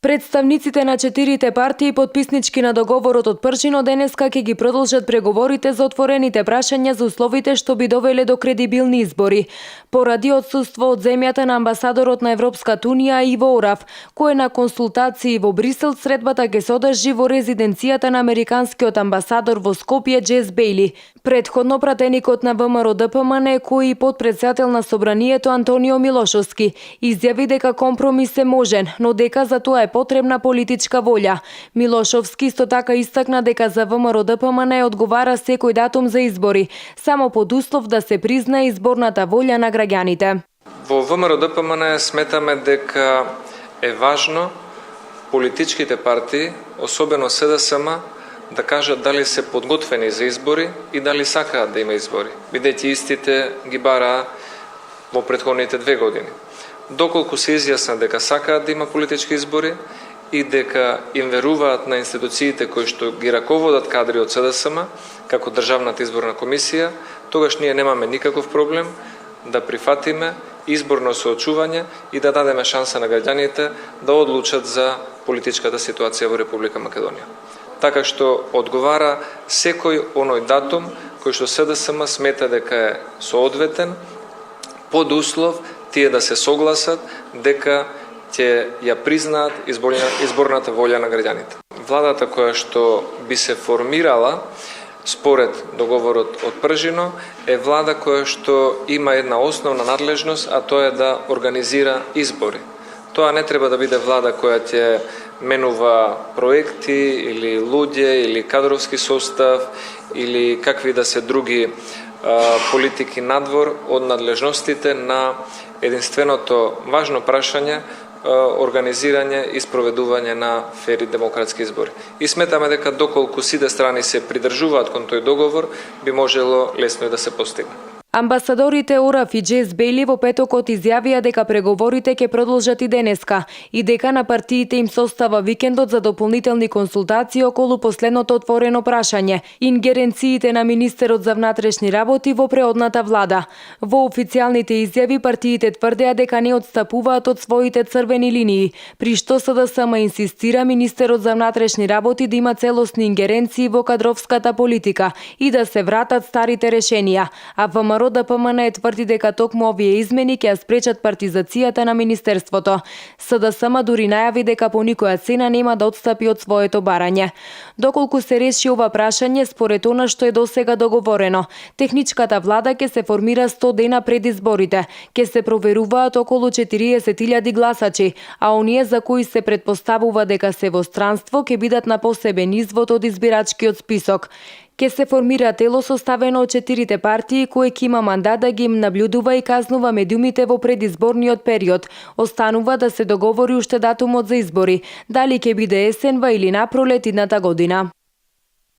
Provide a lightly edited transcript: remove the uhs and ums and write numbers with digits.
Представниците на 4 партии потписнички на договорот од Пржино денеска ќе ги продолжат преговорите за отворените прашања за условите што би довеле до кредибилни избори. Поради отсуство од земјата на амбасадорот на Европската унија Иво Орав, кој на консултации во Брисел, средбата ќе се одржи во резиденцијата на американскиот амбасадор во Скопје Джес Бејли. Претходно пратеникот на ВМРО-ДПМН, кој и потпредседател на собранието Антонио Милошовски, изјави дека компромис е можен, но дека за тоа е потребна политичка волја. Милошовски исто така истакна дека за ВМРО-ДПМН одговара секој датум за избори, само под услов да се признае изборната волја на граѓаните. Во ВМРО-ДПМН сметаме дека е важно политичките партии, особено СДСМ, да кажат дали се подготвени за избори и дали сакаат да има избори, бидејќи истите ги бараа во претходните 2 години. Доколку се изјасна дека сакаат да има политички избори и дека им веруваат на институциите кои што ги раководат кадри од СДСМ, како Државната изборна комисија, тогаш ние немаме никаков проблем да прифатиме изборно соочување и да дадеме шанса на граѓаните да одлучат за политичката ситуација во Република Македонија. Така што одговара секој оној датум кој што СДСМ смета дека е соодветен, под услов тие да се согласат дека ќе ја признаат изборната волја на граѓаните. Владата која што би се формирала според договорот од Пржино е влада која што има една основна надлежност, а тоа е да организира избори. Тоа не треба да биде влада која ќе менува проекти или луѓе или кадровски состав или какви да се други политики надвор од надлежностите на единственото важно прашање организирање и спроведување на фери демократски избори. И сметаме дека доколку сите страни се придржуваат кон тој договор, би можело лесно и да се постигне. Амбасадорите Орав и Джес Бејли во петокот изјавија дека преговорите ќе продолжат и денеска и дека на партиите им состава викендот за дополнителни консултации околу последното отворено прашање – ингеренциите на министерот за внатрешни работи во преодната влада. Во официјалните изјави партиите тврдеа дека не отстапуваат од своите црвени линии, при што СДСМ инсистира министерот за внатрешни работи да има целосни ингеренции во кадровската политика и да се вратат старите решенија, а ВМРО-ДПМН тврди дека токму овие измени ќе ја спречат партизацијата на министерството. СДСМ дури најави дека по никоја цена нема да отстапи од своето барање. Доколку се реши ова прашање според она што е досега договорено, техничката влада ќе се формира 100 дена пред изборите, ќе се проверуваат околу 40.000 гласачи, а оние за кои се претпоставува дека се во странство ќе бидат на посебен извод од избирачкиот список. Ке се формира тело составено од 4 партии кој ќе има мандат да ги наблюдува и казнува медиумите во предизборниот период. Останува да се договори уште датумот за избори, дали ќе биде есенва или напролет идната година.